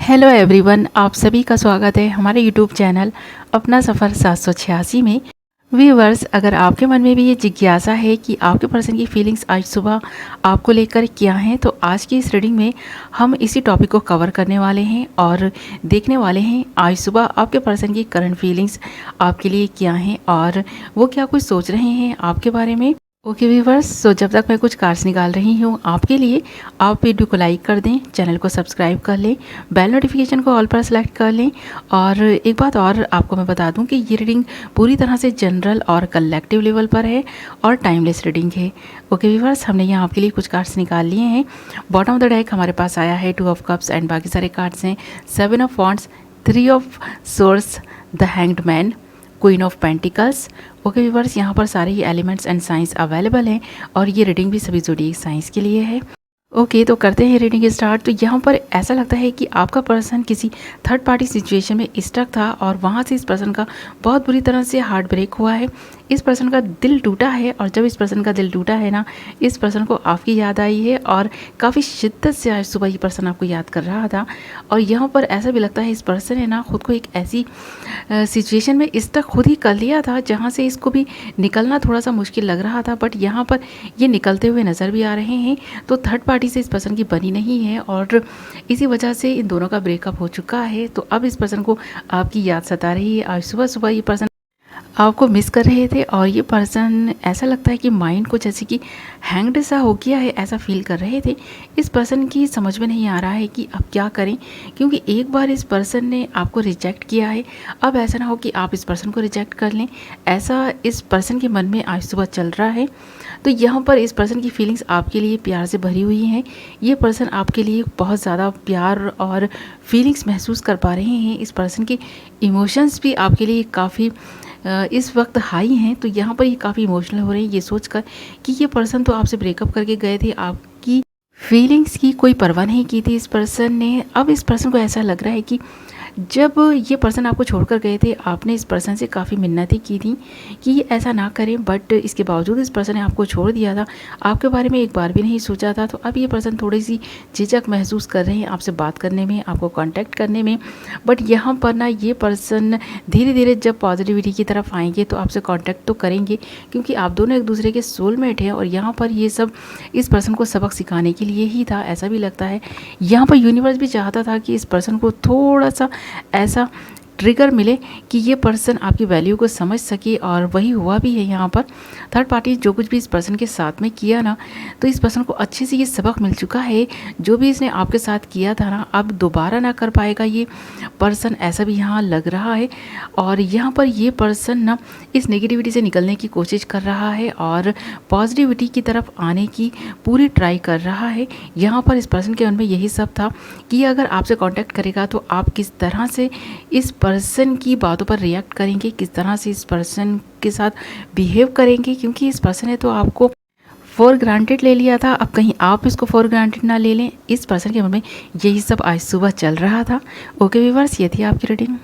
Hello everyone, आप सभी का स्वागत है हमारे यूट्यूब चैनल अपना सफ़र 786 में। व्यूअर्स, अगर आपके मन में भी ये जिज्ञासा है कि आपके पर्सन की फीलिंग्स आज सुबह आपको लेकर क्या हैं, तो आज की इस रीडिंग में हम इसी टॉपिक को कवर करने वाले हैं और देखने वाले हैं आज सुबह आपके पर्सन की करंट फीलिंग्स आपके लिए क्या हैं और वो क्या कुछ सोच रहे हैं आपके बारे में। ओके व्यूवर्स, सो जब तक मैं कुछ कार्ड्स निकाल रही हूँ आपके लिए, आप वीडियो को लाइक कर दें, चैनल को सब्सक्राइब कर लें, बेल नोटिफिकेशन को ऑल पर सेलेक्ट कर लें। और एक बात और आपको मैं बता दूं कि ये रीडिंग पूरी तरह से जनरल और कलेक्टिव लेवल पर है और टाइमलेस रीडिंग है। ओके व्यूवर्स, हमने यहाँ आपके लिए कुछ कार्ड्स निकाल लिए हैं। बॉटम ऑफ द डेक हमारे पास आया है 2 ऑफ कप्स एंड बाकी सारे कार्ड्स हैं 7 of wands, 3 of source, the hanged man, queen of pentacles. Okay viewers, यहाँ पर सारे ही एलिमेंट्स एंड साइंस अवेलेबल हैं और ये रीडिंग भी सभी ज़ोडिएक साइंस के लिए है। ओके, तो करते हैं रीडिंग स्टार्ट। तो यहाँ पर ऐसा लगता है कि आपका पर्सन किसी थर्ड पार्टी सिचुएशन में स्टक था और वहाँ से इस पर्सन का बहुत बुरी तरह से हार्ट ब्रेक हुआ है। इस पर्सन का दिल टूटा है और जब इस पर्सन का दिल टूटा है ना, इस पर्सन को आपकी याद आई है और काफ़ी शिद्दत से आज सुबह ये पर्सन आपको याद कर रहा था। और यहाँ पर ऐसा भी लगता है इस पर्सन ने ना खुद को एक ऐसी सिचुएशन में स्टक खुद ही कर लिया था जहाँ से इसको भी निकलना थोड़ा सा मुश्किल लग रहा था, बट यहाँ पर ये निकलते हुए नज़र भी आ रहे हैं। तो थर्ड पार्टी से इस पर्सन की बनी नहीं है और इसी वजह से इन दोनों का ब्रेकअप हो चुका है। तो अब इस पर्सन को आपकी याद सता रही है। आज सुबह सुबह ये पर्सन आपको मिस कर रहे थे और ये पर्सन ऐसा लगता है कि माइंड को जैसे कि हैंग्ड सा हो गया है, ऐसा फील कर रहे थे। इस पर्सन की समझ में नहीं आ रहा है कि अब क्या करें, क्योंकि एक बार इस पर्सन ने आपको रिजेक्ट किया है। अब ऐसा ना हो कि आप इस पर्सन को रिजेक्ट कर लें, ऐसा इस पर्सन के मन में आज सुबह चल रहा है। तो यहाँ पर इस पर्सन की फीलिंग्स आपके लिए प्यार से भरी हुई हैं। ये पर्सन आपके लिए बहुत ज़्यादा प्यार और फीलिंग्स महसूस कर पा रहे हैं। इस पर्सन के इमोशंस भी आपके लिए काफ़ी इस वक्त हाई हैं। तो यहाँ पर ये काफ़ी इमोशनल हो रहे हैं ये सोचकर कि ये पर्सन तो आपसे ब्रेकअप करके गए थे, आपकी फीलिंग्स की कोई परवाह नहीं की थी इस पर्सन ने। अब इस पर्सन को ऐसा लग रहा है कि जब ये पर्सन आपको छोड़कर गए थे, आपने इस पर्सन से काफ़ी मिन्नतें की थी कि ये ऐसा ना करें, बट इसके बावजूद इस पर्सन ने आपको छोड़ दिया था, आपके बारे में एक बार भी नहीं सोचा था। तो अब ये पर्सन थोड़ी सी झिझक महसूस कर रहे हैं आपसे बात करने में, आपको कांटेक्ट करने में। बट यहाँ पर ना ये पर्सन धीरे धीरे जब पॉजिटिविटी की तरफ आएंगे तो आपसे कांटेक्ट तो करेंगे, क्योंकि आप दोनों एक दूसरे के सोलमेट हैं। और यहाँ पर ये सब इस पर्सन को सबक सिखाने के लिए ही था, ऐसा भी लगता है। यहाँ पर यूनिवर्स भी चाहता था कि इस पर्सन को थोड़ा सा ऐसा ट्रिगर मिले कि ये पर्सन आपकी वैल्यू को समझ सके, और वही हुआ भी है। यहाँ पर थर्ड पार्टी जो कुछ भी इस पर्सन के साथ में किया ना, तो इस पर्सन को अच्छे से ये सबक मिल चुका है। जो भी इसने आपके साथ किया था ना, अब दोबारा ना कर पाएगा ये पर्सन, ऐसा भी यहाँ लग रहा है। और यहाँ पर ये पर्सन ना इस नेगेटिविटी से निकलने की कोशिश कर रहा है और पॉजिटिविटी की तरफ आने की पूरी ट्राई कर रहा है। यहाँ पर इस पर्सन के मन में यही सब था कि अगर आपसे कांटेक्ट करेगा तो आप किस तरह से इस पर्सन की बातों पर रिएक्ट करेंगे, किस तरह से इस पर्सन के साथ बिहेव करेंगे, क्योंकि इस पर्सन ने तो आपको फॉर ग्रांटेड ले लिया था। अब कहीं आप इसको फॉर ग्रांटेड ना ले लें, इस पर्सन के मन में यही सब आज सुबह चल रहा था। ओके व्यूअर्स, ये थी आपकी रीडिंग।